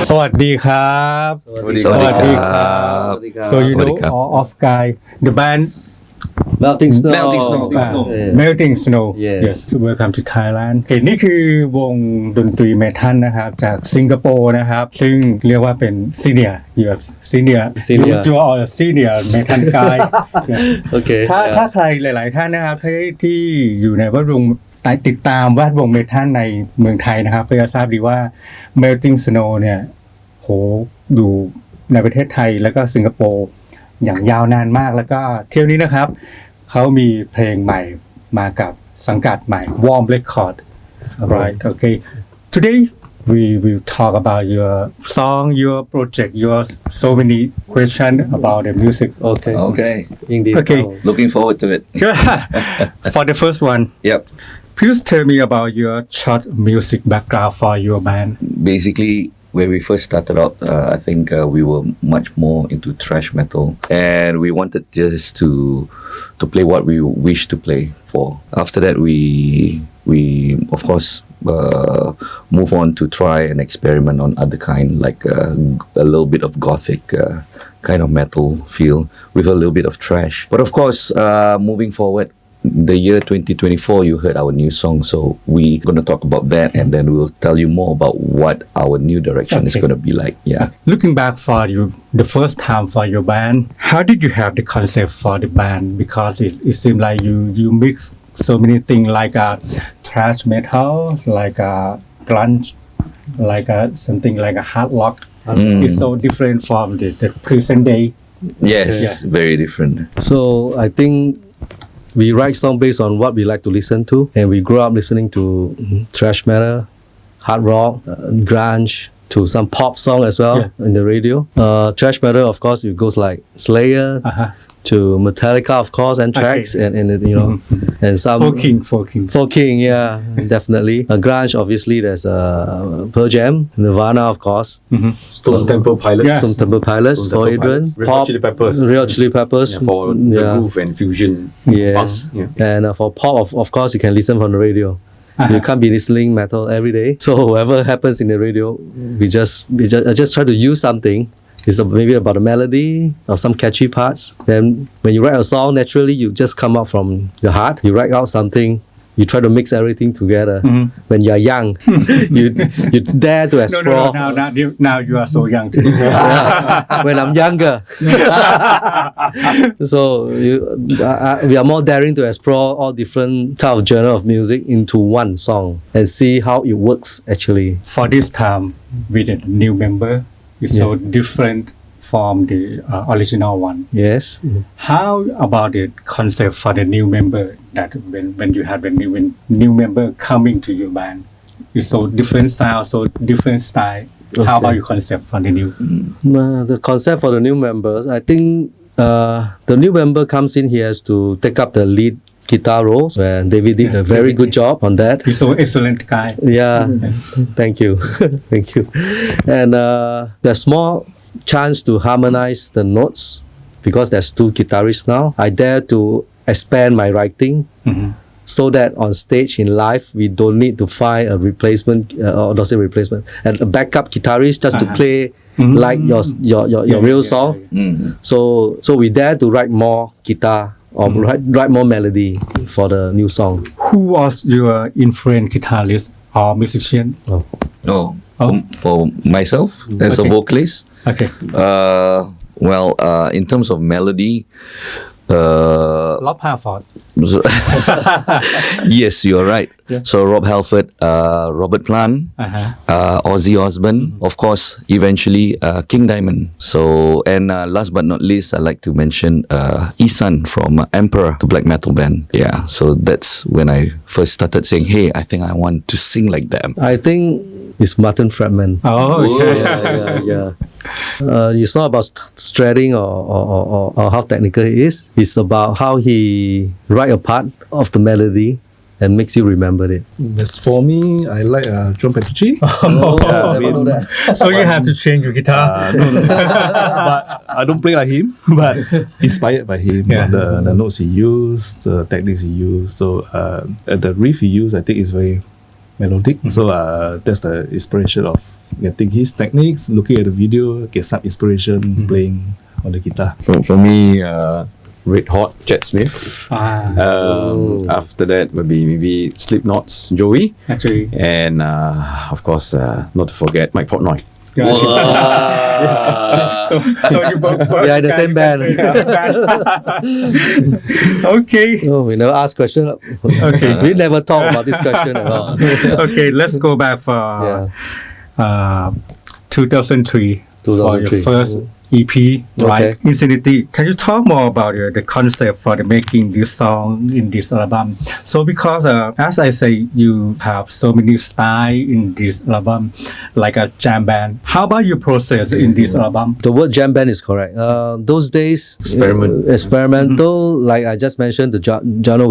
สวัสดีครับสวัสดีครับ So you know all of guy the band Melting Snow Melting Snow Yes Welcome to Thailand เห็นนี่คือวงดนตรีเมทัลนะครับจากสิงคโปร์นะครับซึ่งเรียกว่าเป็นซีเนียร์อยู่แบบซีเนียร์you are a senior metal guy โอเคถ้าใครหลายๆท่านนะครับที่อยู่ในแวดวงติดตามแวดวงเมทัลในเมืองไทยนะครับก็จะทราบดีว่า Melting Snow เนี่ยโหอยู่ในประเทศไทยแล้วก็สิงคโปร์อย่างยาวนานมากแล้วก็เที่ยวนี้นะครับเขามีเพลงใหม่มากับสังกัดใหม่ VOM Record right okay today we will talk about your song your project your so many questions about the music okay Indeed okay looking forward to it for the first one yep please tell me about your short music background for your band basically when we first started out, I think we were much more into thrash metal, and we wanted just to play what we wished to play for. After that, we of course move on to try and experiment on other kind, like a little bit of gothic kind of metal feel with a little bit of thrash. But of course, moving forward. The year 2024, you heard our new song, so we're going to talk about that, and then we'll tell you more about what our new direction is going to be like. Yeah. Looking back for you, the first time for your band, how did you have the concept for the band? Because it seemed like you mix so many things like a thrash metal, like a grunge, like something like a hard rock. It's so different from the present day. Yes, very different. So I think we write songs based on what we like to listen to, and we grew up listening to thrash metal, hard rock, grunge, to some pop song as well in the radio. Thrash metal, of course, it goes like Slayer to Metallica, of course, and tracks, and you know, and some Folk King, yeah, definitely. Grunge, obviously, there's Pearl Jam, Nirvana, of course. Stone Temple Pilots for Adrian. Real Chili Peppers for the groove and fusion. Yes, and for pop, of course, you can listen from the radio. You can't be listening metal every day. So whatever happens in the radio, I just try to use something. It's maybe about a melody or some catchy parts. Then when you write a song, naturally you just come out from the heart. You write out something. You try to mix everything together. When you're young, you dare to explore. No, now you are so young too. When I'm younger, so we are more daring to explore all different type of genre of music into one song and see how it works actually. For this time, with a new member, it's so different from the original one. Yes. How about the concept for the new member that when you have a new member coming to your band? It's so different sound, so different style. Okay. How about your concept for the new? The concept for the new members, I think the new member comes in, he has to take up the lead guitar roles, and David did a very good job on that. He's so excellent guy. Yeah, thank you. Thank you. And there's more chance to harmonize the notes because there's two guitarists now. I dare to expand my writing so that on stage in live we don't need to find a replacement or don't say replacement and a backup guitarist just to play like your real song. So we dare to write more guitar or write more melody for the new song. Who was your influence guitarist or musician? For myself as a vocalist. Okay. In terms of melody, Rob Halford Yes, you're right. So Rob Halford, Robert Plant, Ozzy Osbourne, of course, eventually King Diamond. So, and last but not least, I'd like to mention Isan from Emperor, the black metal band. Yeah, so that's when I first started saying, hey, I think I want to sing like them. I think it's Martin Fredman. Oh okay. Yeah. It's not about shredding or how technical he is. It's about how he write a part of the melody and makes you remember it. As for me, I like John Petrucci. Never know that. So you have to change your guitar But I don't play like him, but inspired by him. Yeah. The notes he used, the techniques he used. So the riff he used, I think is very melodic. So that's the inspiration of getting his techniques, looking at the video, get some inspiration playing on the guitar. For me, Red Hot, Chad Smith. After that, maybe Slipknot's Joey. Actually And of course, not to forget Mike Portnoy. so you both work Yeah, the same band. Okay. Oh, we never ask question. Okay. We never talk about this question at all. Okay, let's go back for Yeah. 2003 for your 2003. first EP, like Insanity. Can you talk more about the concept for the making this song in this album? So because as I say, you have so many style in this album, like a jam band. How about your process in this album? The word jam band is correct. Those days, experimental, like I just mentioned, the genre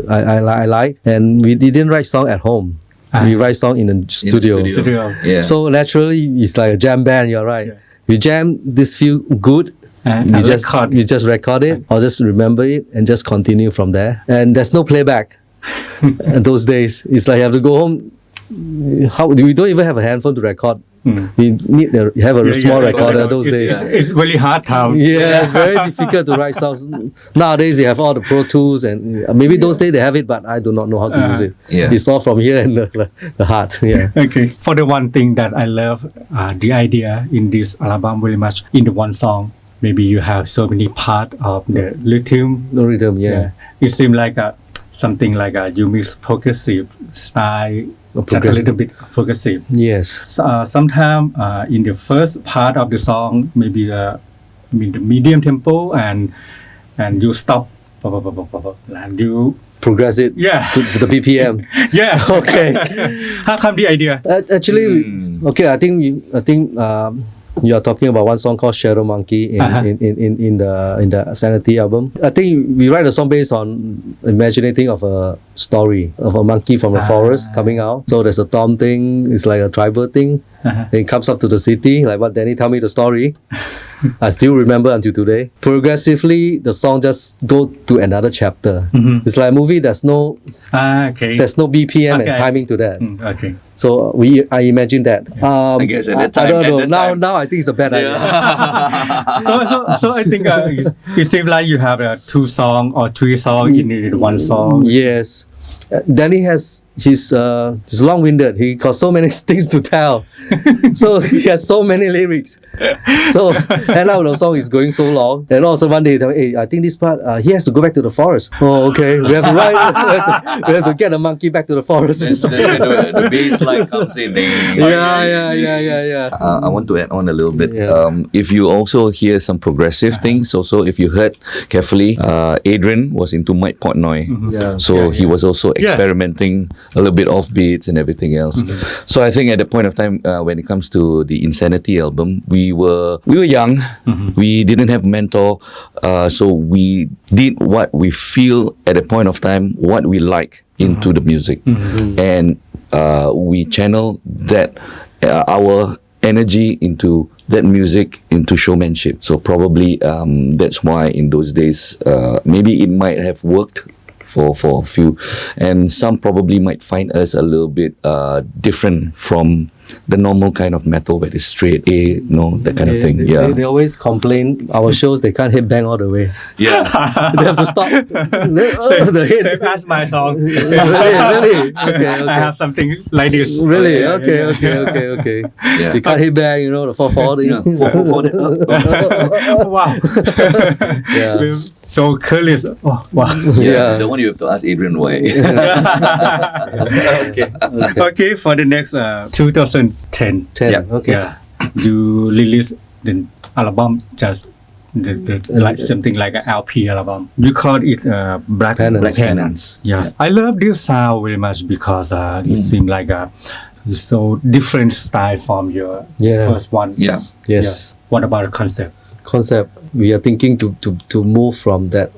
I like, and we didn't write song at home. We write song in a studio. Studio. Yeah. So naturally, it's like a jam band. You're right. Yeah. We jam this feel good. And We just record it or just remember it and just continue from there. And there's no playback. And those days, it's like you have to go home. We don't even have a handphone to record. We need to have a small recorder those days. It's really hard time. Yeah, it's very difficult to write songs. Nowadays, you have all the Pro Tools, and maybe those days they have it, but I do not know how to use it. Yeah. It's all from here and the heart. Yeah. Okay. For the one thing that I love, the idea in this album very much in the one song. Maybe you have so many part of the rhythm. No rhythm. Yeah. It seems like something like you mix progressive style, just a little bit progressive. Yes. Sometimes in the first part of the song, maybe the medium tempo and you stop and you Progress it. Yeah. To the BPM. yeah. Okay. How come the idea? Actually, okay. I think you are talking about one song called Shadow Monkey in the Sanity album. I think we write a song based on imagining of a story of a monkey from the forest coming out. So there's a Tom thing. It's like a tribal thing. It comes up to the city, like what Danny told me the story. I still remember until today. Progressively, the song just go to another chapter. It's like a movie. There's no BPM and timing to that. Okay. So I imagine that. I guess at that time. I don't know. Now I think it's a bad idea. So I think it seems like you have 2 songs or 3 songs in one song. Yes. Danny has he's long-winded. He got so many things to tell. So he has so many lyrics. So and now the song is going so long. And also one day he tell me, hey, I think this part he has to go back to the forest. Oh, okay. We have to we have to get the monkey back to the forest. The bass line comes in. Yeah. I want to add on a little bit. Yeah. If you also hear some progressive things, also if you heard carefully, Adrian was into Mike Portnoy. Yeah. So he was also experimenting a little bit off beats and everything else. So I think at the point of time when it comes to the Insanity album, we were young. We didn't have mentor, so we did what we feel at a point of time, what we like into the music, and we channel that our energy into that music into showmanship. So probably that's why in those days maybe it might have worked for a few, and some probably might find us a little bit different from the normal kind of metal where it's straight A, that kind of thing. They always complain our shows they can't hit bang all the way. Yeah. They have to stop. Same as my song. Really? Okay. I have something like this. Really? Okay. Yeah. You can't hit bang, the 440. Yeah. 440. Wow. Yeah. So curious. Oh, wow. Yeah. The one you have to ask Adrian why. Okay, for the next 2010. 10. Yeah. Okay. Yeah, you release the album just like something like an LP album. You call it Black Penance. Black Penance. Yes, I love this sound very much because it seems like a so different style from your Yeah. first one. Yeah. Yes. Yeah. What about the concept? Concept. We are thinking to move from that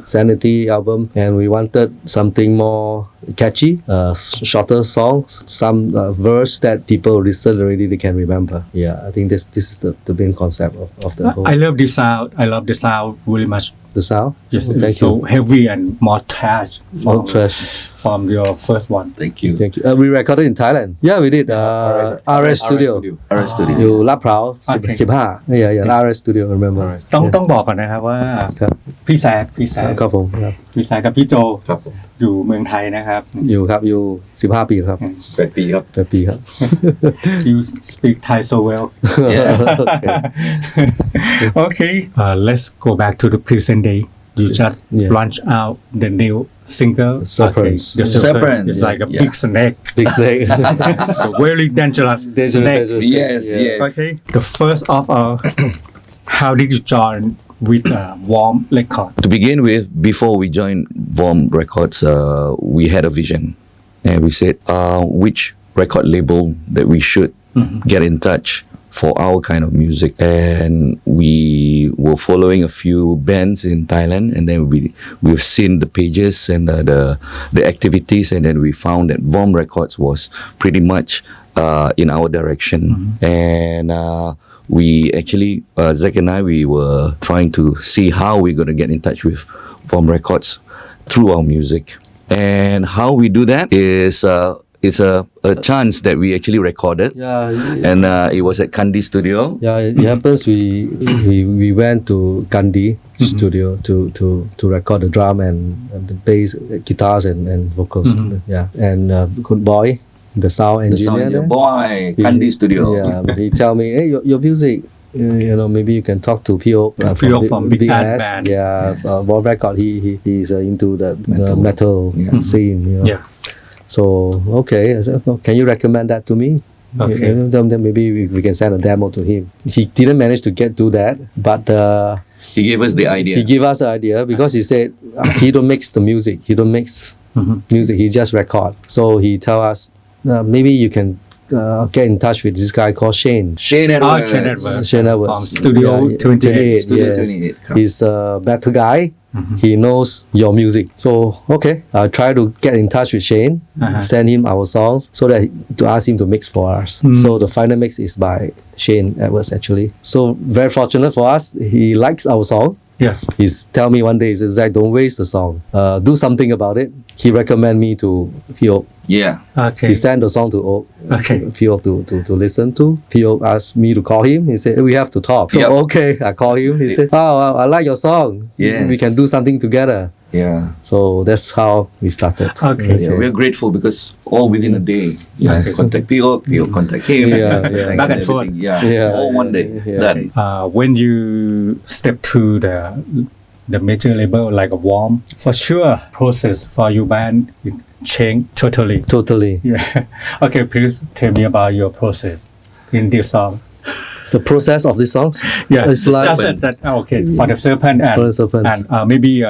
Sanity album, and we wanted something more catchy, shorter songs, some verse that people listen already they can remember. Yeah, I think this is the main concept of the whole. I love this sound. I love the sound very much. The sound. Just Thank so you. heavy and more trash. More trash. From your first one. Thank you. Thank you. We recorded in Thailand. Yeah, we did. RS Studio. RS Studio. อยู่ลาดพร้าว Okay. 15 yeah RS Studio remember ต้องบอกก่อนนะครับว่า ครับ พี่แซค ครับผมครับ พี่แซคกับพี่โจ ครับผม อยู่เมืองไทยนะครับ อยู่15 ปีครับ 8 ปีครับ 8 ปีครับ You speak Thai so well. Okay. Let's go back to the present day. You just Yeah. launch out the new single. Serpents. The Serpent. It's like a Yeah. big snake. Big snake A very dangerous snake. Yes, yes. Okay. The first of all, how did you join with VOM Record? To begin with, before we joined VOM Records, we had a vision, and we said which record label that we should get in touch for our kind of music. And we were following a few bands in Thailand, and then we've seen the pages and the activities, and then we found that VOM Records was pretty much in our direction. And we actually, Zach and I, we were trying to see how we're going to get in touch with VOM Records through our music. And how we do that is it's a chance that we actually recorded. yeah And it was at Kandi Studio. Yeah, it happens. We went to Gandhi studio to record the drum and the bass, guitars and vocals. Yeah, and good boy, the sound The engineer. sound engineer, there, boy, Kandi Studio. Yeah, he tell me, hey, your music. Maybe you can talk to P.O. P.O. from Big Bad Band. Yeah, VOM Record. He's into the metal Yeah. scene. Yeah. So okay, I said, "Oh, can you recommend that to me?" Okay. Then maybe we can send a demo to him. He didn't manage to get to that, but He gave us the idea. he gave us the idea because he said he don't mix the music. He don't mix music. He just record. So he tell us maybe you can get in touch with this guy called Shane. Shane Edwards. Shane Edwards. Shane Edwards. From Studio 28. Studio Yes. 28, correct. He's a better guy. He knows your music. So okay, I'll try to get in touch with Shane, send him our songs so that to ask him to mix for us. So the final mix is by Shane Edwards actually. So very fortunate for us, he likes our song. Yeah. He's tell me one day, he says, Zach, don't waste the song. Do something about it. He recommend me to P.O. Yeah. Okay. He sent the song to Okay. P.O. to listen to. P.O. asked me to call him. He said, we have to talk. So Yep. okay, I call him. He said, oh, I like your song. Yes. We can do something together. Yeah. So that's how we started. Okay. Yeah, we're grateful because all within a day, contact PO, PO contact him, Yeah. Back and forth. everything. Yeah. Yeah. All one day. Yeah. Done. When you step to the major label like a VOM, for sure process for your band it change totally. Totally. Yeah. Okay, please tell me about your process in this song. The process of these songs? Yeah, It's like okay for the Serpent and For the Serpents. and maybe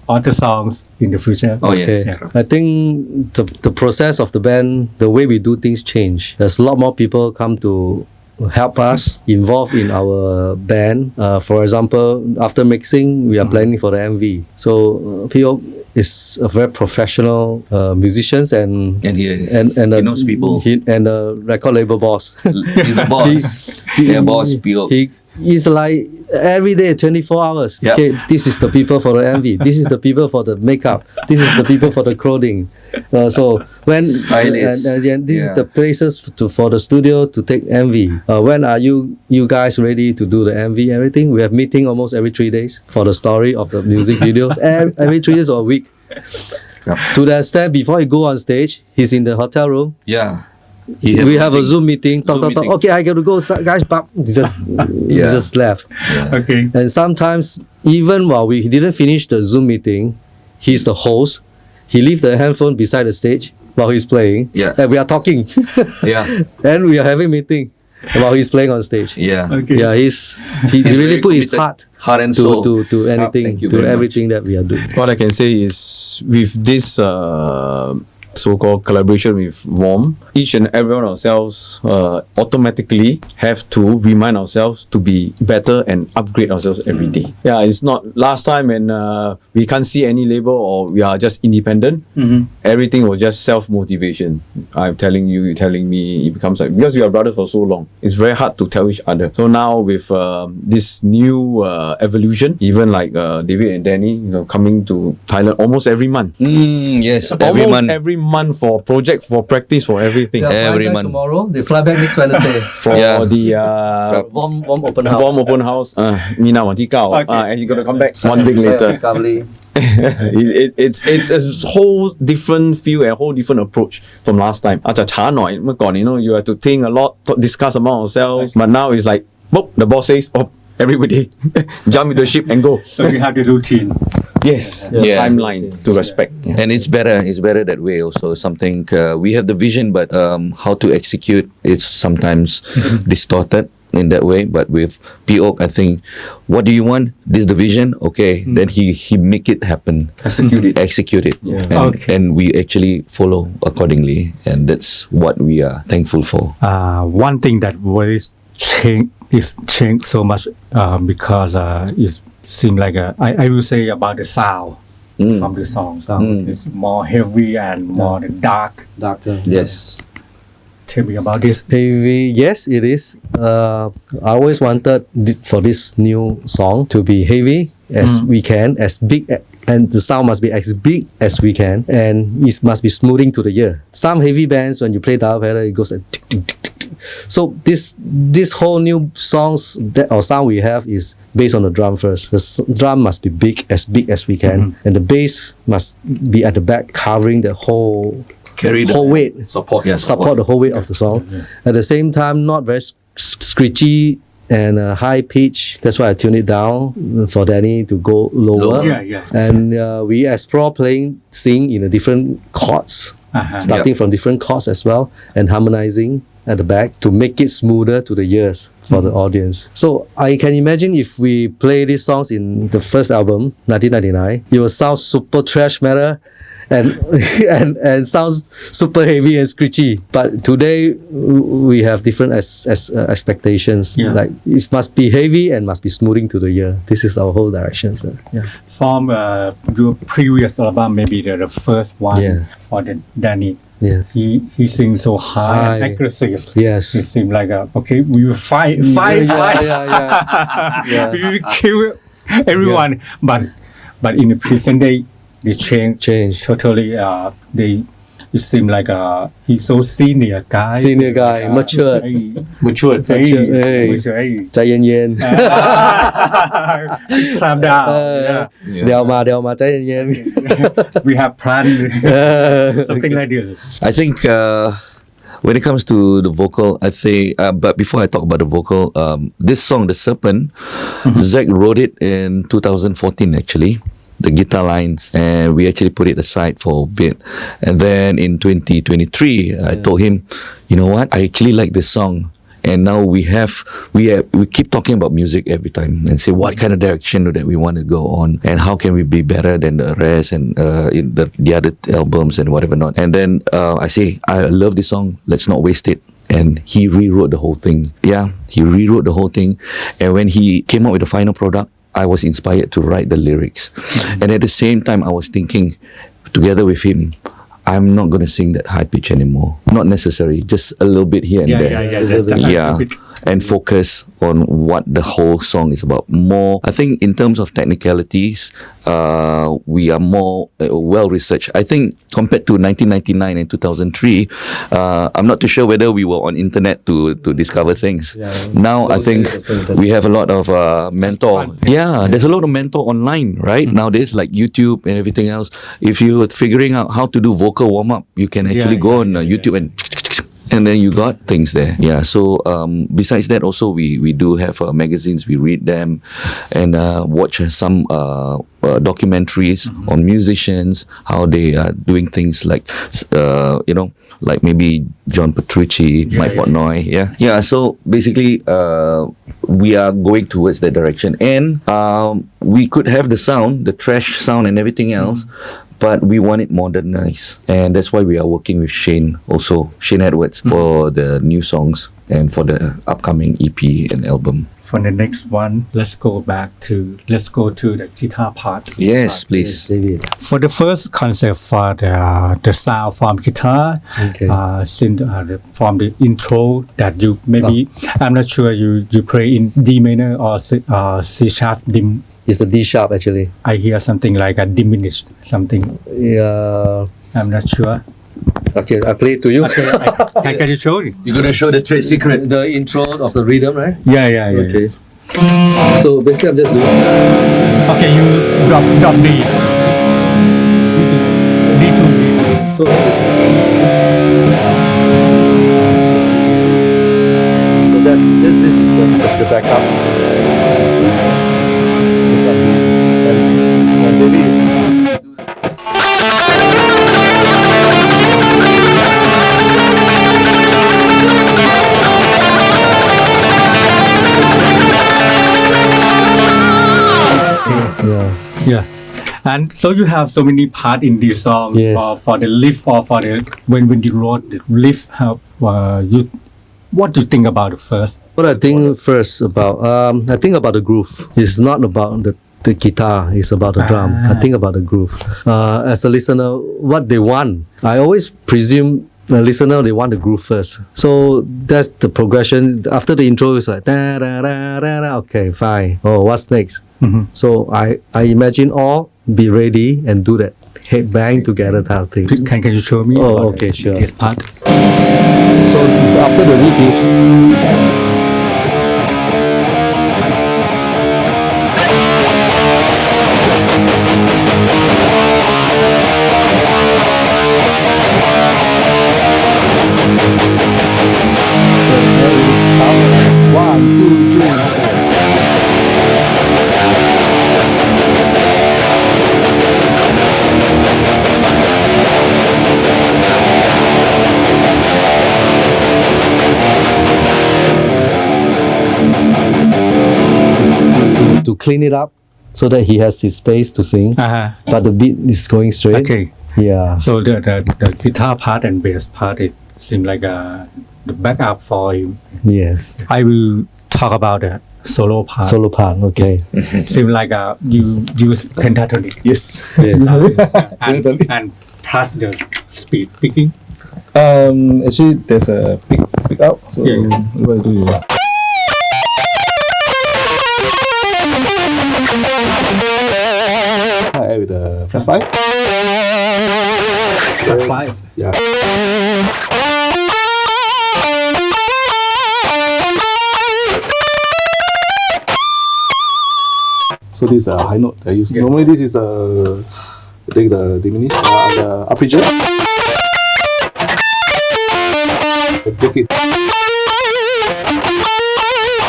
other songs in the future. Oh, yes. Okay. Yeah. I think the process of the band, the way we do things change. There's a lot more people come to help us involved in our band. For example, after mixing, we are planning for the MV. So P.O. is a very professional musicians and And he knows people. and a record label boss. He's the boss. Yeah, boss, PO. He's like every day 24 hours. Yeah. Okay, this is the people for the MV. This is the people for the makeup. This is the people for the clothing. So when Stylist. and this is Yeah. the places for the studio to take MV. When are you guys ready to do the MV? Everything we have meeting almost every 3 days for the story of the music videos. Every 3 days or a week. Yep. To the extent before he go on stage, he's in the hotel room. Yeah. we have a Zoom meeting. Talk. meeting. Okay, I got to go, guys. But he just left. Okay. And sometimes, even while we didn't finish the Zoom meeting, he's the host. He leave the handphone beside the stage while he's playing. Yeah. And we are talking. Yeah. And we are having meeting while he's playing on stage. Yeah. Okay. Yeah, he very really put his committed. heart Heart and soul. to anything, Thank you to very much. everything that we are doing. What I can say is with this so-called collaboration with VOM, each and every one of ourselves automatically have to remind ourselves to be better and upgrade ourselves every day. Yeah, it's not last time and we can't see any label or we are just independent. Everything was just self-motivation. I'm telling you, you're telling me, it becomes like, because we are brothers for so long, it's very hard to tell each other. So now with this new evolution, even like David and Danny, coming to Thailand almost every month. Yes. Every Almost month. every month for project, for practice, for everything. Every month. Tomorrow, they fly back next Wednesday. For Yeah. the Warm open house. VOM open house, Mina วันที่ 9 and he's gonna come back one week later. It's a whole different feel and whole different approach from last time. อาจจะช้าหน่อยเมื่อก่อน you have to think a lot, discuss among ourselves. But now it's like, boop, the boss says, oh, everybody jump into the ship and go. So we have the routine. Yes, Yeah. timeline to respect. Yeah. And it's better that way also. Something we have the vision, but how to execute it's sometimes distorted in that way. But with P.O.K, I think, what do you want? This is the vision. Okay, then he make it happen. Execute it. And, Okay. and we actually follow accordingly, and that's what we are thankful for. One thing that really changed so much because it seemed like I will say about the sound from the song. It's more heavy and more dark. Darker. Yes. Tell me about this. Heavy, yes, it is. I always wanted for this new song to be heavy as we can, as big, and the sound must be as big as we can, and it must be smoothing to the ear. Some heavy bands, when you play dial pedal, it goes like tick, tick, tick, tick. So this whole new songs that or sound we have is based on the drum first. The drum must be big as we can, and the bass must be at the back, covering the whole Carry the whole weight. support. Yeah, Support the whole weight of the song. At the same time, not very screechy and high pitch. That's why I tune it down for Danny to go lower. Yeah. And we explore sing in a different chords, starting from different chords as well, and harmonizing at the back to make it smoother to the ears for the audience. So I can imagine if we play these songs in the first album, 1999, it will sound super thrash metal and sounds super heavy and screechy. But today we have different expectations. Like it must be heavy and must be smoothing to the ear. This is our whole direction. So, yeah. From your previous album, maybe the first one for the Danny. Yeah. He sings so high and aggressive. Yes. It seemed like okay, we will fight. Yeah. We will kill everyone. But in the present day, they change totally. It seemed like he's so senior guy. Matured. Matured. Hey. ใจเย็น Calm down. ๆเดี๋ยวมาใจเย็น We have planned something like this. I think when it comes to the vocal, I think, but before I talk about the vocal, this song, The Serpent, Zach wrote it in 2014 actually, the guitar lines, and we actually put it aside for a bit. And then in 2023, I told him, you know what, I actually like this song. And now we keep talking about music every time and say what kind of direction that we want to go on and how can we be better than the rest and in the other albums and whatever not. And then I say I love this song. Let's not waste it. And he rewrote the whole thing. Yeah, he rewrote the whole thing. And when he came out with the final product, I was inspired to write the lyrics. And at the same time, I was thinking together with him, I'm not going to sing that high pitch anymore. Not necessary, just a little bit here and there. Yeah. And focus on what the whole song is about. More, I think, in terms of technicalities, we are more well researched. I think compared to 1999 and 2003, I'm not too sure whether we were on internet to discover things. Now I think we have a lot of mentor. Yeah, there's a lot of mentor online, right? Nowadays, like YouTube and everything else. If you're figuring out how to do vocal warm up, you can actually go on YouTube and and then you got things there. Yeah. So besides that, also we do have magazines. We read them and watch some documentaries on musicians, how they are doing things like like maybe John Petrucci, Mike Portnoy. Yeah. So basically, we are going towards that direction, and we could have the sound, the thrash sound, and everything else. But we want it modernized, and that's why we are working with Shane Edwards for the new songs and for the upcoming EP and album. For the next one, let's go to the guitar part. Yes, please. David. For the first concept for the sound from guitar, Okay. from the intro that you maybe I'm not sure you play in D minor or C sharp dim. It's the D sharp actually. I hear something like a diminished something. Yeah. I'm not sure. Okay, I play it to you. Okay, can you show me? You're gonna show the trade secret. The intro of the rhythm, right? Yeah. Okay. So basically, I'm just doing. Okay, you drop D. D2. So this is the backup. This one, and David is. Yeah. And so you have so many parts in these songs. Yes. For the lift or for the when you wrote the lift. What do you think about it first? What I think first about, I think about the groove. It's not about the guitar, it's about the drum. I think about the groove. As a listener, what they want, I always presume the listener, they want the groove first. So that's the progression. After the intro, it's like, da, da, da, da, da. Okay, fine. Oh, what's next? So I imagine all be ready and do that head bang together type of thing. Can you show me? Oh, about okay, sure. This part. So after the riff is to clean it up so that he has his space to sing. But the beat is going straight. Okay. Yeah. So the guitar part and bass part, it seems like the backup for him. Yes. I will talk about the solo part. Solo part. Okay. Seems like you use pentatonic. Yes. Yes. and part the speed picking. Actually, there's a pick out. So Yeah. what do you? I with the flat five. Flat five. Yeah. So this is a high note I use. Yeah. Normally this is take the diminish, the arpeggio.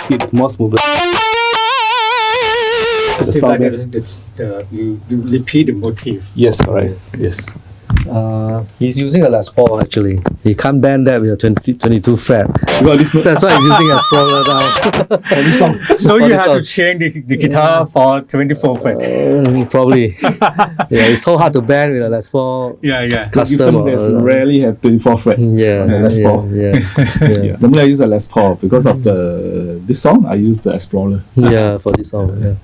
Take it more smoothly. The Seems sound like there. it's you repeat the motif. Yes, correct. Yes. He's using a Les Paul actually. He can't bend that with a 22 fret. Well, this note. That's why he's using a Sprawler now. So For you this have song. to change the guitar for 24 fret. Probably. Yeah, it's so hard to bend with a Les Paul Yeah. custom. Gibson there's rarely have 24 fret. Yeah, Les Paul. yeah. Yeah. Normally I use a Les Paul because of this song. I use the Explorer. Yeah, for this song. Yeah.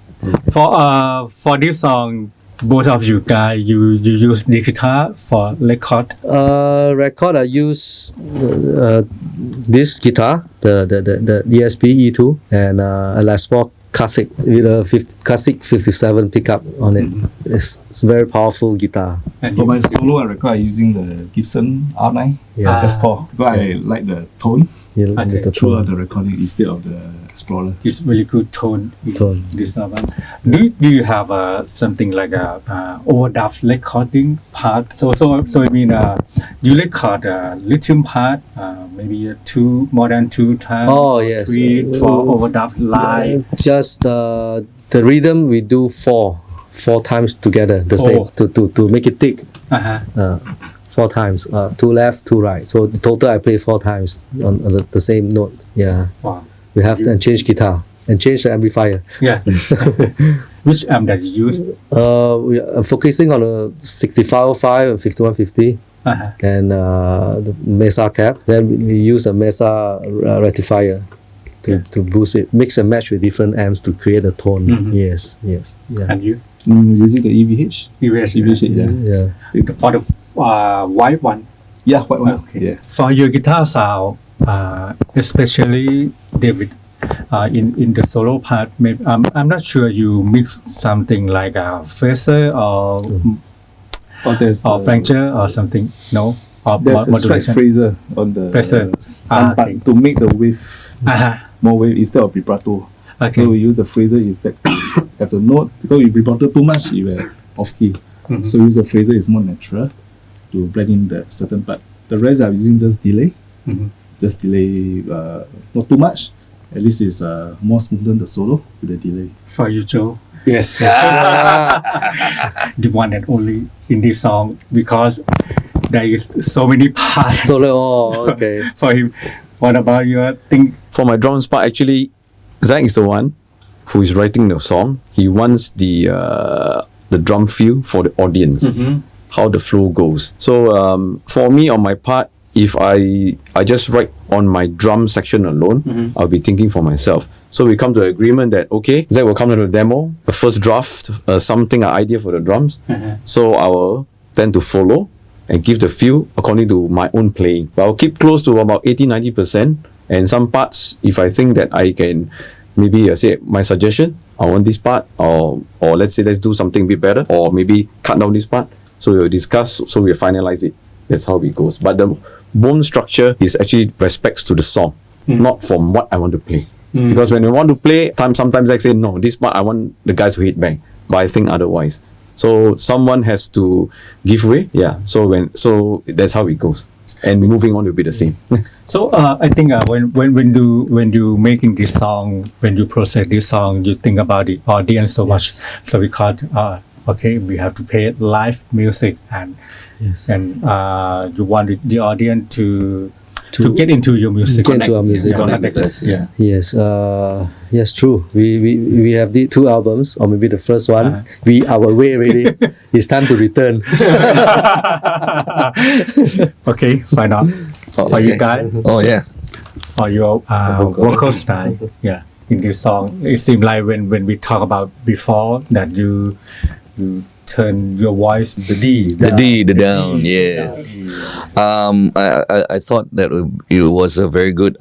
For this song, both of you guys, you use the guitar for record. Record I use this guitar, the ESP E2, and a Les Paul Classic with a Classic 57 pickup on it. It's a very powerful guitar. And For my solo and record, I'm using the Gibson R9 Yeah. Les Paul because I like the tone You like Okay. the throughout tone. the recording instead of the Explorer. It's really good tone. Tone. This album. Do you have something like a overdub recording part? So I mean, you record lithium part, maybe more than 2 times. Oh, yes. 3 for overdub live. Just the rhythm we do four times together, the same to make it thick. Uh-huh. 4 times, 2 left, 2 right. So the total I play 4 times on the same note. Yeah, Wow. we have to change guitar and change the amplifier. Yeah. Which amp that you use? We are focusing on a 6505 and 5150 Uh-huh. and the Mesa cap. Then we use a Mesa rectifier to boost it, mix and match with different amps to create a tone. Yes. Yeah. And you? Using the EVH. EVH. Yeah. For the white one. Yeah, white one. Okay. Yeah. For your guitar sound, especially David, in the solo part, maybe, I'm not sure you mix something like a phaser or fracture or something. No, or There's a strike modulation. phaser on the Phaser. sound part Okay. to make the wave Uh-huh. more wave instead of vibrato. Okay. So we use the phaser effect to have the note, because if vibrato too much, you will off key. So use the phaser is more natural to blend in the certain part. The rest I'm using just delay. Just delay, not too much. At least it's more smooth than the solo with the delay. For you, Joe. Yes. The one and only in this song, because there is so many parts Solo. Oh, okay. for him. What about your thing? For my drums part, actually, Zach is the one who is writing the song. He wants the drum feel for the audience, how the flow goes. So for me, on my part, if I just write on my drum section alone, I'll be thinking for myself. So we come to an agreement that, okay, Zach will come to the demo, the first draft, something, an idea for the drums. So I will tend to follow and give the feel according to my own playing. But I'll keep close to about 80-90%. And some parts, if I think that I can maybe say my suggestion, I want this part, or let's say let's do something a bit better, or maybe cut down this part. So we'll discuss, so we'll finalize it. That's how it goes. But the bone structure is actually respects to the song, not from what I want to play. Because when I want to play, sometimes I say, no, this part I want the guys to hit bang. But I think otherwise. So someone has to give way. Yeah. So that's how it goes. And moving on will be the same. So I think when you making this song, when you process this song, you think about the audience so much. So because okay, we have to play live music and you want the audience to get into your music. Get into our music. Connect with us, yeah. Yes. Yes, true. We have the 2 albums, or maybe the first one. We our way already. It's time to return. Okay, why not? For you guys, Oh yeah. for your vocal style, yeah, in this song, it seems like when we talk about before that you turn your voice the The down, yes. I thought that it was a very good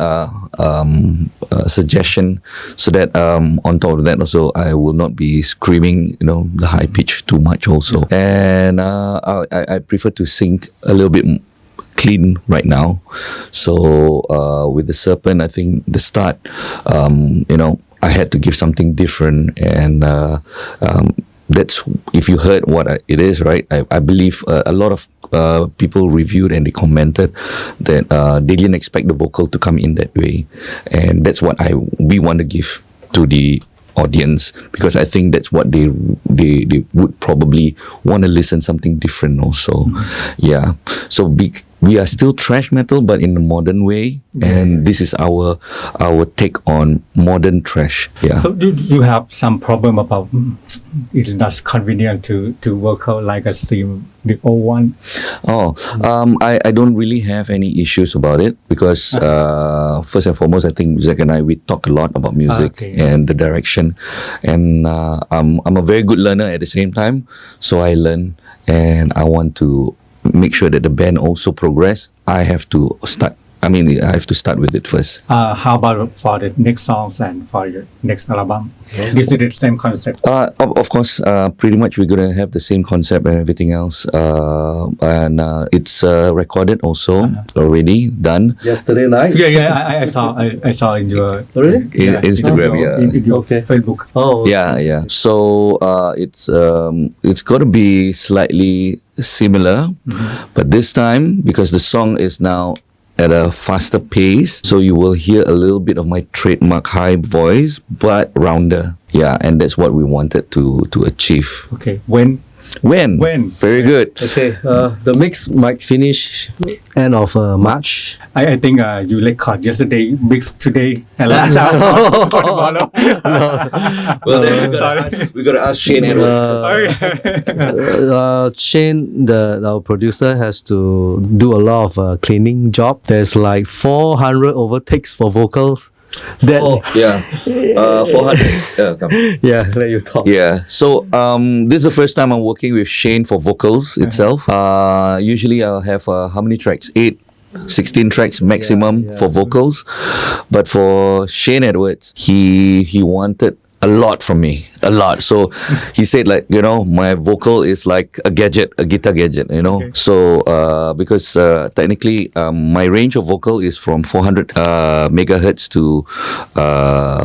suggestion, so that on top of that also I will not be screaming, the high pitch too much also. And I prefer to sing a little bit clean right now. So with the Serpent, I think the start, I had to give something different, and that's, if you heard what it is, right? I believe a lot of people reviewed and they commented that they didn't expect the vocal to come in that way, and that's what we want to give to the audience, because I think that's what they would probably want to listen something different also. Yeah. So we are still thrash metal, but in a modern way, and this is our take on modern thrash. Yeah. So do you have some problem about it is not convenient to work out like a theme, the old one? I don't really have any issues about it, because first and foremost, I think Zach and I, we talk a lot about music and the direction, and I'm a very good learner at the same time, so I learn, and I want to make sure that the band also progress. I have to start I mean, I have to start with it first. How about for the next songs and for your next album? This is the same concept. Of course, pretty much we're gonna have the same concept and everything else. And it's recorded also already done. Yesterday night. Yeah, I saw in your Really? Instagram, yeah. in your Okay. Facebook. Oh. Yeah. So it's gonna be slightly similar, but this time because the song is now at a faster pace, so you will hear a little bit of my trademark high voice, but rounder. Yeah, and that's what we wanted to achieve. Okay, when? Very good. Okay. The mix might finish end of March. I think you record yesterday, mix today, and last out tomorrow. Well, then we gotta ask Shane Edwards. Shane, our producer, has to do a lot of cleaning job. There's like 400 overtakes for vocals. That Yeah, 400. Come. yeah, let you talk. Yeah. So this is the first time I'm working with Shane for vocals itself. Usually I'll have how many tracks? 16 tracks maximum for vocals. But for Shane Edwards, he wanted a lot from me, a lot. So he said like, my vocal is like a gadget, a guitar gadget, Okay. So because technically my range of vocal is from 400 megahertz to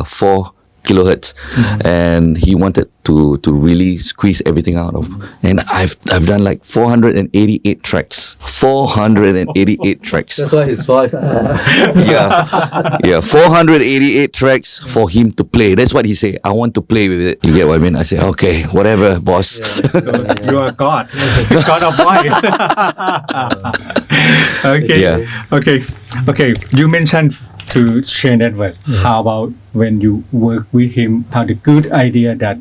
4 kilohertz, and he wanted to really squeeze everything out of. And I've done like 488 tracks. 488 tracks. That's why his voice. Yeah, 488 tracks for him to play. That's what he said. I want to play with it. You get what I mean? I say, okay, whatever, boss. So you are God, God of voice. Okay. Yeah. Okay. You mentioned to Shane Edwards. How about when you work with him? How the good idea that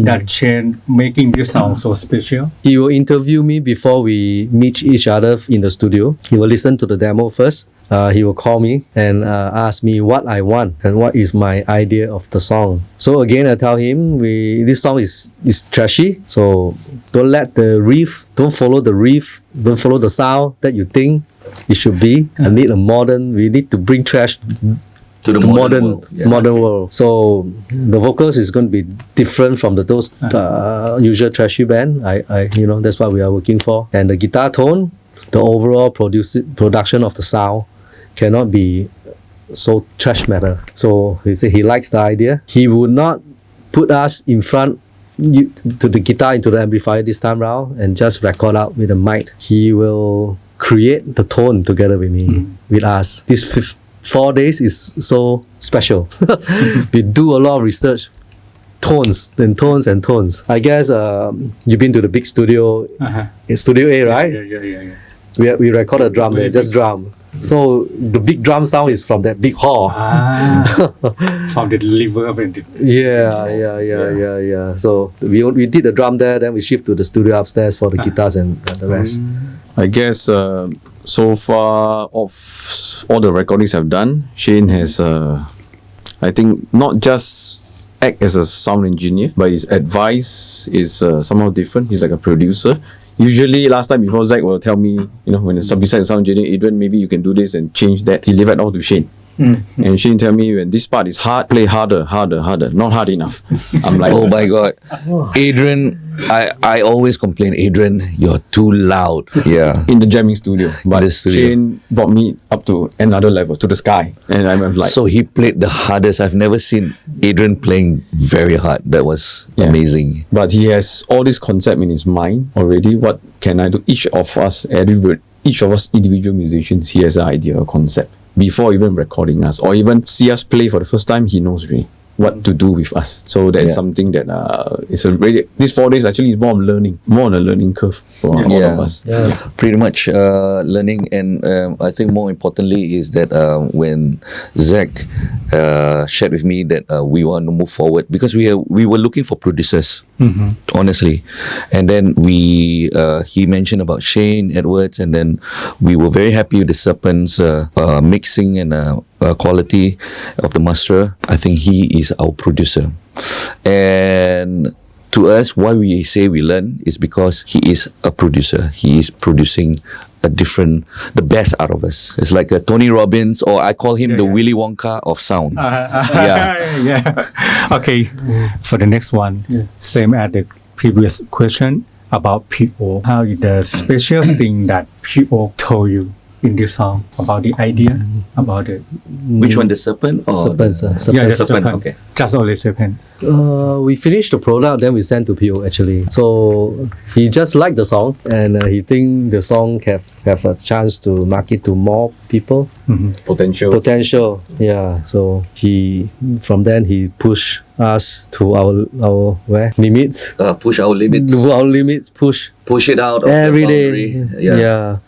that Shane making this song so special? He will interview me before we meet each other in the studio. He will listen to the demo first. He will call me and ask me what I want and what is my idea of the song. So again, I tell him this song is trashy. So don't let the riff, don't follow the riff, don't follow the sound that you think it should be. We need to bring trash To the modern world. Yeah. modern world. So the vocals is going to be different from those usual trashy band. I that's what we are working for. And the guitar tone, the overall production of the sound cannot be so thrash metal. So he said he likes the idea. He would not put us in front to the guitar into the amplifier this time round and just record out with a mic. He will create the tone together with me, with us. This 4 days is so special. We do a lot of research, tones. I guess you've been to the big studio, in Studio A, right? Yeah. We record a drum there, just drum. So the big drum sound is from that big hall. From the reverb and Yeah. So we did the drum there, then we shift to the studio upstairs for the guitars and the rest. I guess so far of all the recordings I've done, Shane has, I think, not just act as a sound engineer, but his advice is somehow different. He's like a producer. Usually, last time before Zach will tell me, when besides the sound engineer, Adrian, maybe you can do this and change that. He leave it all to Shane. And Shane tell me when this part is hard, play harder, not hard enough. I'm like, Oh my God, Adrian, I always complain, Adrian, you're too loud. Yeah. in the jamming studio. But the studio. Shane brought me up to another level, to the sky. And I'm like, So he played the hardest. I've never seen Adrian playing very hard. That was Yeah. amazing. but he has all this concept in his mind already. What can I do? Each of us individual musicians, he has an idea, a concept. Before even recording us or even see us play for the first time, he knows really what to do with us. So that's something that is these 4 days actually is more on a learning curve for all of us. Pretty much learning, and I think more importantly is that when Zach shared with me that we want to move forward, because we were looking for producers, honestly, and then he mentioned about Shane Edwards, and then we were very happy with the Serpent's mixing and quality of the master. I think he is our producer, and to us, why we say we learn is because he is a producer. He is producing the best out of us. It's like a Tony Robbins, or I call him the Willy Wonka of sound. Yeah. Okay. For the next one, same as the previous question about PO. How is the special thing that PO told you in this song about the idea about it? Which one, the serpent? Or Serpent, sir. Yeah, the serpent, serpent. okay. Just only serpent. We finished the product, then we sent to PO actually. So he just liked the song, and he think the song have a chance to market to more people. Potential, yeah. So from then he pushed us to our limits. Push our limits. To our limits, push Push it out of every the day. boundary. Yeah.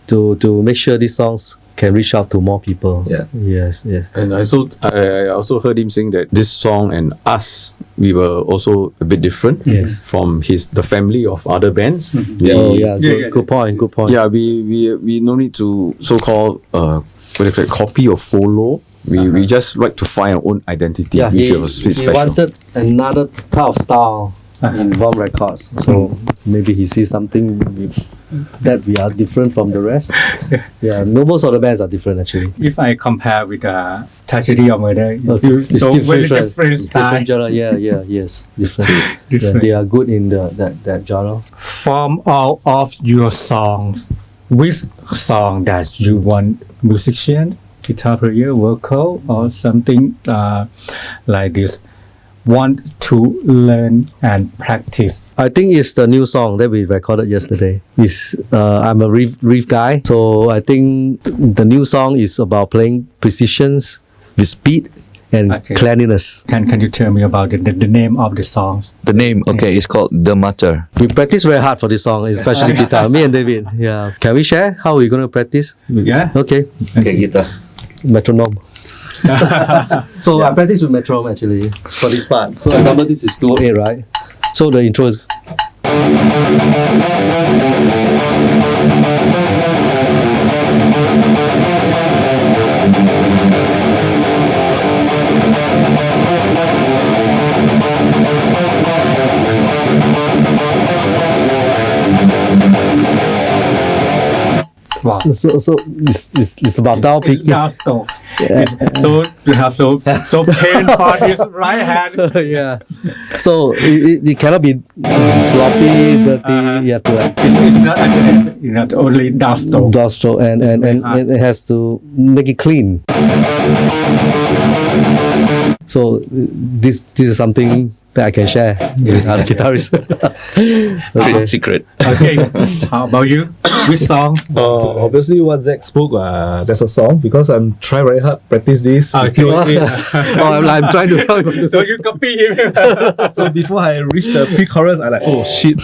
To make sure these songs can reach out to more people. Yeah. Yes. And I also heard him saying that this song and us, we were also a bit different from the family of other bands. Good point. Yeah, we no need to so-called copy or follow. We just like to find our own identity. Yeah, which was he special. wanted another type of style in VOM Records. So maybe he sees something that we are different from the rest. Yeah, most of the bands are different actually. If I compare with Tragedy or Murder, It's so different, very different style. different genre. Yes, different. Yeah, they are good in that genre. From all of your songs, which song that you want musician, guitar player, vocal, or something like this want to learn and practice? I think it's the new song that we recorded yesterday. I'm a riff guy, so I think the new song is about playing precisions with speed and cleanliness. Can you tell me about the name of the songs? The name, okay, it's called The Matter. We practice very hard for this song, especially guitar. Me and David. Yeah. Can we share how we're gonna practice? Yeah. Okay. Okay, guitar. Metronome. So I practice with metronome actually for this part. So example, this is 208, right? So the intro is. Wow. So it's about down picking. So you have so pain for this right hand. Yeah. So it cannot be sloppy, dirty. You have to like It's not alternate. It's not only downstroke. downstroke and it has to make it clean. So this is something that I can share with other guitarists. Trade secret. Okay. How about you? Which songs? Obviously, what Zach spoke, that's a song because I'm trying very hard practice this. Okay. I'm trying to. So you copy him. So before I reach the pre-chorus, I like, oh shit,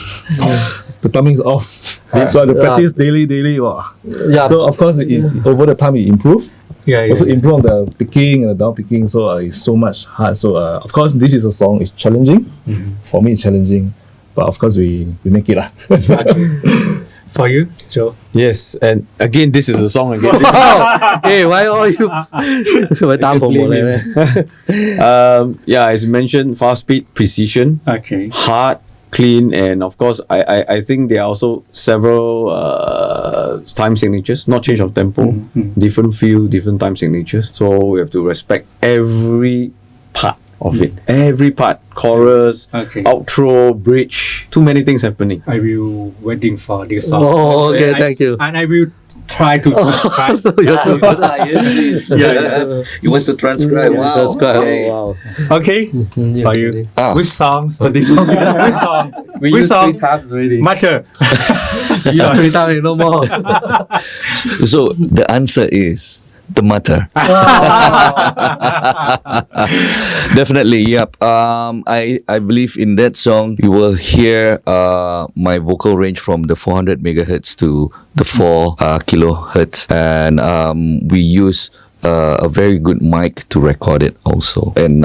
the timing's off. So I have to practice daily. Wow. Yeah. So of course, over the time it improved. Yeah. Also improve on the picking and the down picking. So it's so much hard. So of course, this is a song. It's challenging. For me, it's challenging. But of course, we make it lah. For you, Joe. Yes, and again, this is a song again. Hey, why are you? As you mentioned, fast speed, precision, Okay. hard, clean, and of course, I think there are also several time signatures, not change of tempo, different feel, different time signatures. So we have to respect every part of it. Every part, chorus, Okay. outro, bridge, too many things happening. I will waiting for this song. Oh, okay, thank you. And I will try to transcribe. Yes, please. Yeah. He wants to transcribe. Wow. Subscribe. Okay. Oh, wow. Okay. For you. Ah. Which songs? Which song? We Which used song 3 times already. matter? Yeah, 3 times, no more. So the answer is The Matter. Definitely, yep. I believe in that song you will hear my vocal range from the 400 megahertz to the 4 kilohertz, and we use a very good mic to record it also. And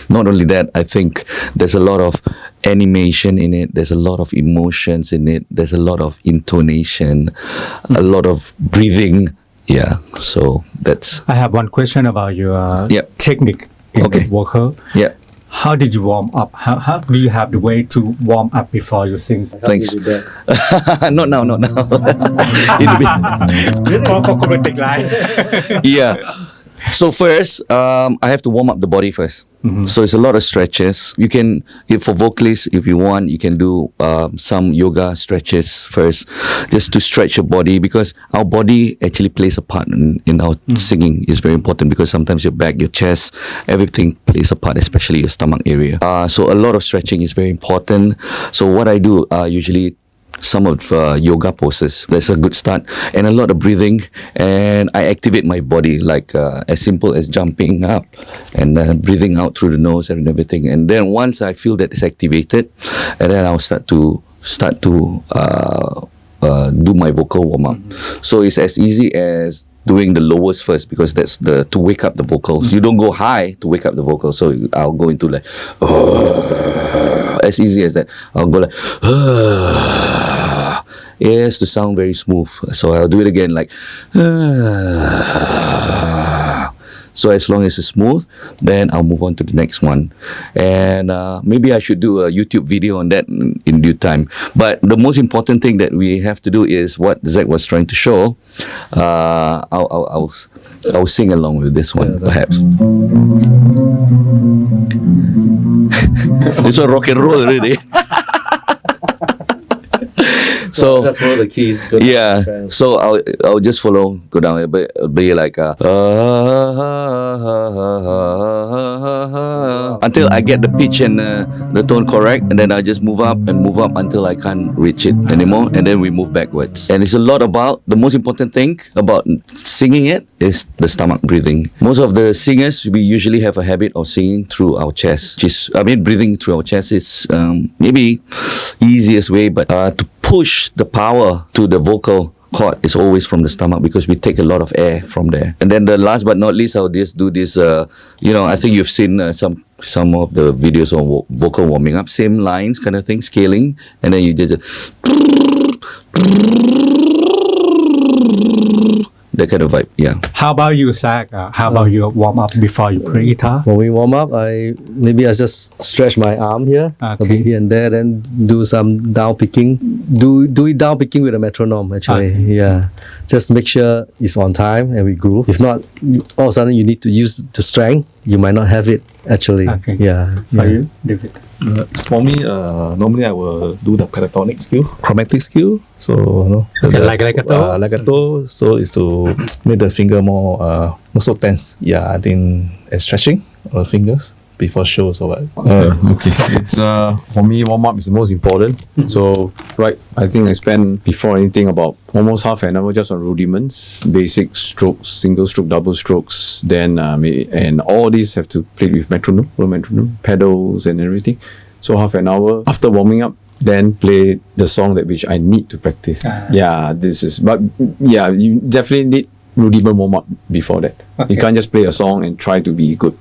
not only that, I think there's a lot of animation in it, there's a lot of emotions in it, there's a lot of intonation, a lot of breathing. Yeah, so that's I have one question about your Yep. technique in Okay. the vocal. yeah. How did you warm up? How do you have the way to warm up before you sing? Thanks. Not now. In a bit. For chromatic line. Yeah. So first, I have to warm up the body first. So it's a lot of stretches. You can, if for vocalists, if you want, you can do some yoga stretches first, just to stretch your body, because our body actually plays a part in our singing. Is very important, because sometimes your back, your chest, everything plays a part, especially your stomach area. So a lot of stretching is very important. So what I do usually, some of yoga poses. That's a good start, and a lot of breathing, and I activate my body, like as simple as jumping up and breathing out through the nose and everything. And then once I feel that it's activated, and then I'll start to do my vocal warm up. So it's as easy as doing the lowest first, because that's to wake up the vocals. You don't go high to wake up the vocals. So I'll go into like as easy as that. I'll go like it has to sound very smooth. So I'll do it again like so as long as it's smooth, then I'll move on to the next one. And maybe I should do a YouTube video on that in due time. But the most important thing that we have to do is what Zach was trying to show. I'll sing along with this one, perhaps. It's a rock and roll already. So that's one of the keys. Yeah, so I'll just follow, go down, be like until I get the pitch and the tone correct, and then I just move up until I can't reach it anymore, and then we move backwards. And it's a lot about, the most important thing about singing it is the stomach breathing. Most of the singers, we usually have a habit of singing through our chest, breathing through our chest is maybe easiest way, but to push the power to the vocal cord is always from the stomach, because we take a lot of air from there. And then the last but not least, I'll just do this, I think you've seen some of the videos on vocal warming up, same lines kind of thing, scaling, and then you just that kind of vibe, yeah. How about you, Zach? How about you warm up before you play guitar? When we warm up, I just stretch my arm here, a bit here and there, then do some down picking. Do it down picking with a metronome, actually. Yeah, just make sure it's on time and we groove. If not, all of a sudden you need to use the strength. You might not have it, actually. Yeah. For you, David? For me, normally I will do the pentatonic skill, chromatic skill. So, legato. So it's to make the finger more not so tense. Yeah, I think and stretching of the fingers before shows or what. Okay. It's for me, warm up is the most important. So I think I spend before anything about almost half an hour just on rudiments, basic strokes, single stroke, double strokes. Then and all these have to play with metronome, pedals and everything. So half an hour after warming up, then play the song which I need to practice. You definitely need rudiment warm up before that. You can't just play a song and try to be good.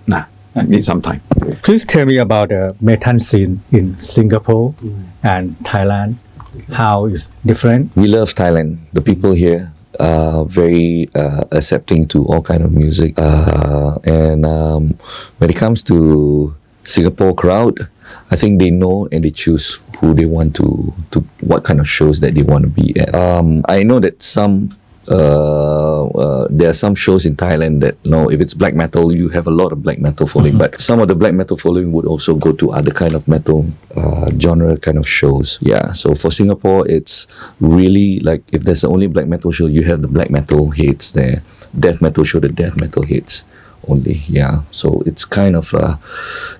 Need some time. Please tell me about the metal scene in Singapore and Thailand. How is different? We love Thailand. The people here are very accepting to all kind of music. And when it comes to Singapore crowd, I think they know and they choose who they want to what kind of shows that they want to be at. I know that there are some shows in Thailand that, if it's black metal, you have a lot of black metal following, but some of the black metal following would also go to other kind of metal genre kind of shows. Yeah, so for Singapore, it's really like, if there's only black metal show, you have the black metal heads there. Death metal show, the death metal heads only. Yeah, so it's kind of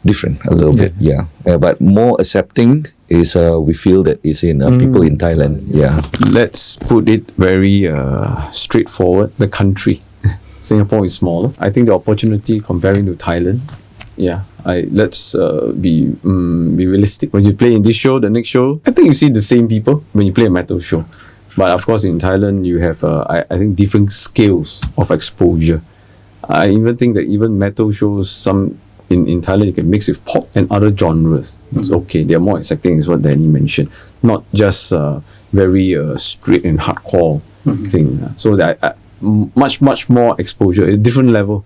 different a little bit. Yeah, but more accepting is we feel that is in people in Thailand. Yeah, let's put it very straightforward. The country, Singapore is smaller. I think the opportunity comparing to Thailand. Yeah, let's be realistic. When you play in this show, the next show, I think you see the same people when you play a metal show. But of course, in Thailand, you have I think different scales of exposure. I even think that even metal shows, some in Thailand, you can mix with pop and other genres. It's okay. They are more accepting, is what Danny mentioned. Not just very straight and hardcore thing. So that much more exposure, a different level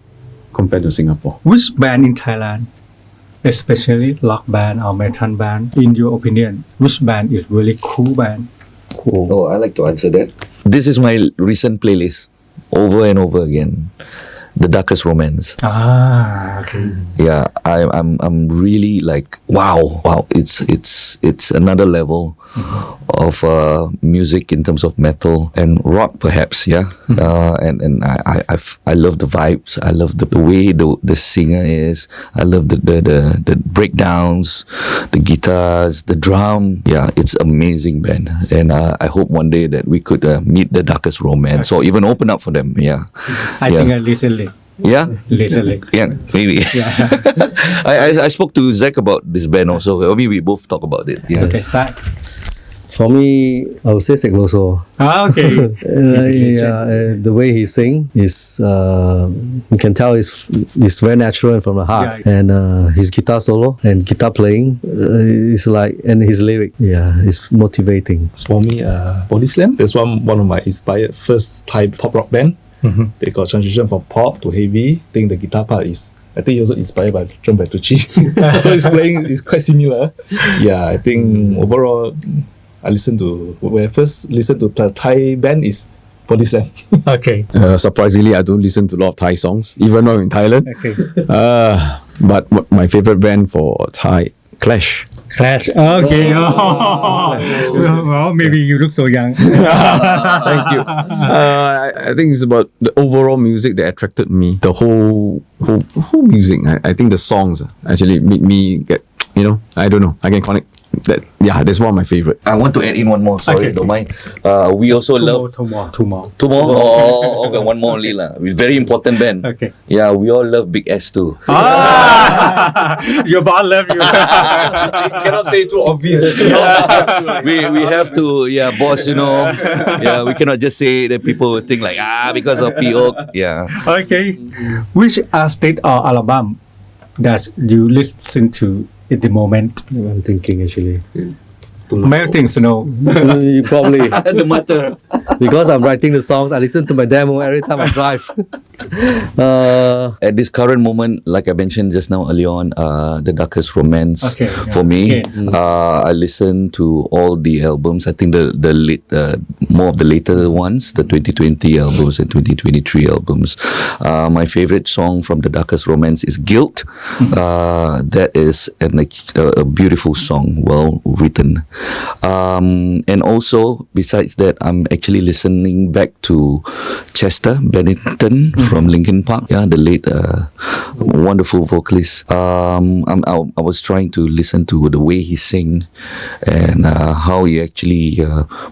compared to Singapore. Which band in Thailand especially rock band or metal band, in your opinion, which band is really cool band? Cool. Oh, I like to answer that. This is my recent playlist over and over again. The Darkest Romance. Okay. Yeah, I'm really like wow. It's another level of music in terms of metal and rock perhaps. Yeah, and I love the vibes. I love the way the singer is. I love the breakdowns, the guitars, the drum. Yeah, it's amazing band, and I hope one day that we could meet the Darkest Romance or even open up for them. Yeah, I think I recently. yeah. Recently. Yeah, maybe. I spoke to Zach about this band also. I mean, we both talk about it. Yeah. Okay, Zach. For me, I would say Segloso. Okay. The way he sing is, you can tell it's very natural and from the heart. Yeah. And his guitar solo and guitar playing is like, and his lyric, it's motivating. For me, Body Slam. That's one of my inspired first Thai pop rock band. They got transition from pop to heavy. I think the guitar part is, I think also inspired by John Petrucci. So his playing is quite similar. Yeah, I think overall, when I first listened to the Thai band is Body Slam. Okay. Surprisingly, I don't listen to a lot of Thai songs, even though I'm in Thailand. Okay. But my favorite band for Thai, Clash. Clash. Okay. Well, maybe you look so young. Thank you. I think it's about the overall music that attracted me. The whole music. I think the songs actually make me get, I don't know. I can connect that. Yeah, that's one of my favorite. I want to add in one more. Sorry, Okay. don't mind. We also love Two more. two more. Oh, okay, one more only lah. With very important band. Okay. Yeah, we all love Big S too. Your boss love you. Cannot say too obvious. we have to, boss. Yeah, we cannot just say that people will think like because of PO. Yeah. Okay. Which artist or album that you listen to at the moment? I'm thinking actually. Melting Snow. Probably. The matter. Because I'm writing the songs, I listen to my demo every time I drive. At this current moment, like I mentioned just now earlier on, The Darkest Romance Okay, for me. okay. I listen to all the albums. I think the late, more of the later ones, the 2020 albums and 2023 albums. My favorite song from The Darkest Romance is Guilt. That is a beautiful song, well written. And also, besides that, I'm actually listening back to Chester Bennington from Linkin Park. Yeah, the late wonderful vocalist. I was trying to listen to the way he sing and how he actually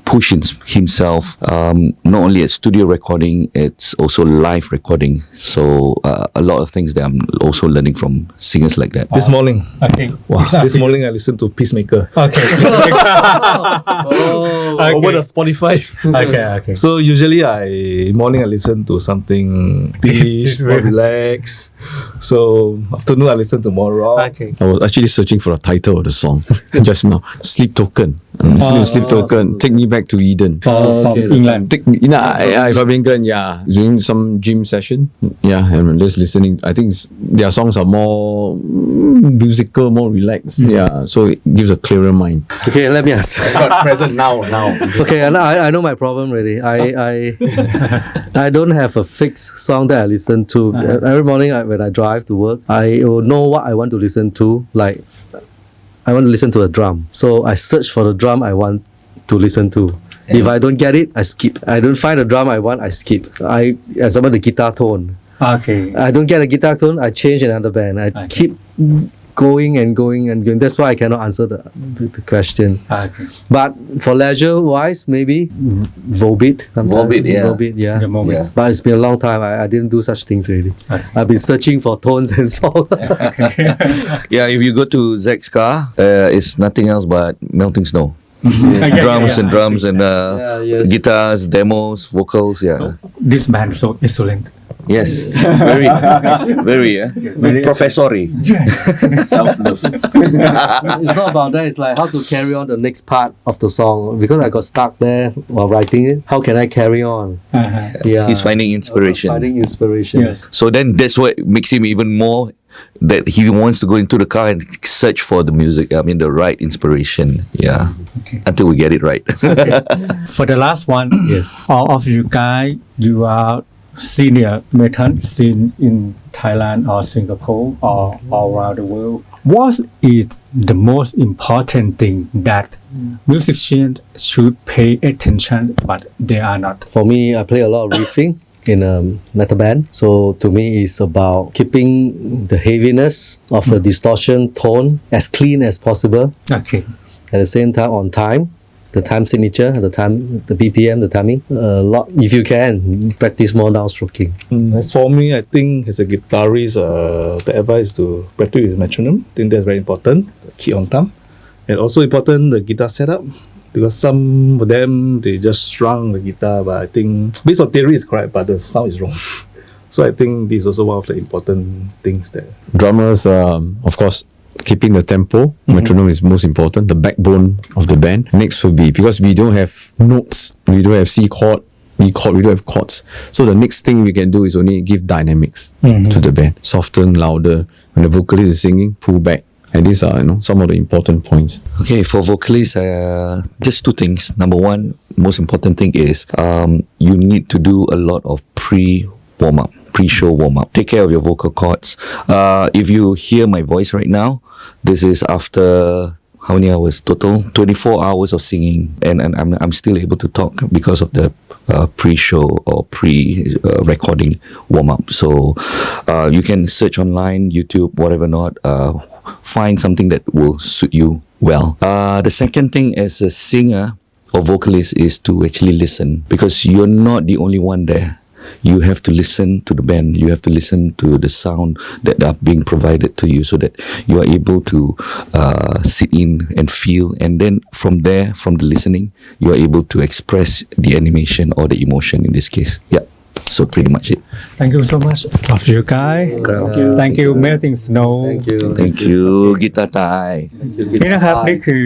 pushes himself. Not only at studio recording, it's also live recording. So a lot of things that I'm also learning from singers like that. This morning, Okay. this morning I listened to Peacemaker. Okay. Over the Spotify. Okay. So usually morning I listen to something peace, more relaxed. So afternoon I listen to more rock. Okay. I was actually searching for a title of the song just now. Sleep Token. Sleep Token. Take me back to Eden. From England. If I'm England, doing some gym session, and just listening. I think their songs are more musical, more relaxed. So it gives a clearer mind. Okay, let me ask. Present now. Okay, I know my problem already. I don't have a fixed song that I listen to. Every morning when I drive to work, I will know what I want to listen to. Like, I want to listen to a drum. So I search for the drum I want to listen to. If I don't get it, I skip. I don't find the drum I want, I skip. Example, the guitar tone. Okay. I don't get a guitar tone, I change another band. I keep going and going. That's why I cannot answer the question. Okay. But for leisure wise, maybe Volbeat. Volbeat, yeah. Volbeat, yeah. The moment. Yeah. But it's been a long time. I didn't do such things really. Okay. I've been searching for tones and songs. Yeah, if you go to Zach's car, it's nothing else but Melting Snow. drums and yes. guitars, demos, vocals. Yeah. This band so excellent. Yes, very, very, professori. Self-love. It's not about that. It's like how to carry on the next part of the song because I got stuck there while writing it. How can I carry on? Yeah, He's finding inspiration. Finding inspiration. Yes. So then that's what makes him even more that he wants to go into the car and search for the music. I mean, the right inspiration. Yeah. Until we get it right. For the last one, Yes. all of you guys, you are senior metal scene in Thailand or Singapore or all around the world. What is the most important thing that musicians should pay attention but they are not? For me, I play a lot of riffing in a metal band. So to me, it's about keeping the heaviness of a distortion tone as clean as possible. Okay. At the same time, on time, the time signature, the BPM, the timing. Lot, if you can, practice more downstroking. As for me, I think as a guitarist, the advice to practice with metronome. I think that's very important. Key on time, and also important the guitar setup. Because some of them they just strung the guitar, but I think based on theory is correct, but the sound is wrong. So I think this is also one of the important things that Drummers, of course, keeping the tempo. Metronome is most important, the backbone of the band. Next will be, because we don't have notes, we don't have C chord, E chord, we don't have chords. So the next thing we can do is only give dynamics to the band. Soften, louder. When the vocalist is singing, pull back. And these are, some of the important points. Okay, for vocalists, just two things. Number one, most important thing is you need to do a lot of pre-warm-up, pre-show warm-up. Take care of your vocal cords. If you hear my voice right now, this is after how many hours total? 24 hours of singing, and I'm still able to talk because of the pre-show or pre-recording warm-up. So you can search online, YouTube, whatever not, find something that will suit you well. The second thing as a singer or vocalist is to actually listen, because you're not the only one there. You have to listen to the band. You have to listen to the sound that are being provided to you, so that you are able to sit in and feel. And then from there, from the listening, you are able to express the animation or the emotion in this case. Yeah. So pretty much it. Thank you so much of you guys. Thank you Melting Snow. Thank you. Thank you, GuitarThai. นี่นะครับนี่คือ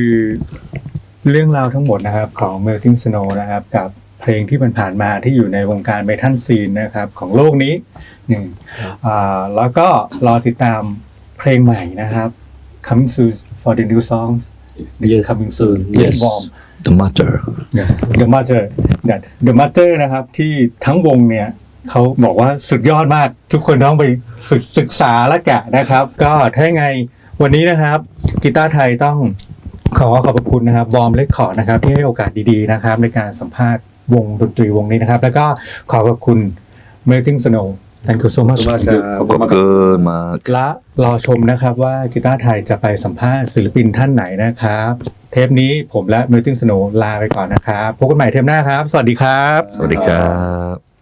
เรื่องราวทั้งหมดนะครับของ Melting Snow นะครับกับเพลงที่ผ่านมาที่อยู่ในวงการเมทัลซีนนะครับของโลกนี้แล้วก็รอติดตามเพลงใหม่นะครับ coming soon for the new songs. Yes. coming soon. Yes. VOM The Mother. The Mother นะครับที่ทั้งวงเนี่ยเขาบอกว่าสุดยอดมากทุกคนต้องไปศึกษาและแกะนะครับก็ถ้าไงวันนี้นะครับกีตาร์ไทยต้องขอบพระคุณนะครับ VOM Record นะครับที่ให้โอกาสดีๆนะครับในการสัมภาษณ์วงดนตรีวงนี้นะครับแล้วก็ขอบคุณ Melting Snow Thank you so much ขอบคุณมาก และรอชมนะครับว่ากีตาร์ไทยจะไปสัมภาษณ์ศิลปินท่านไหนนะครับเทปนี้ผมและ Melting Snow ลาไปก่อนนะครับพบกันใหม่เทปหน้าครับสวัสดีครับ สวัสดีครับ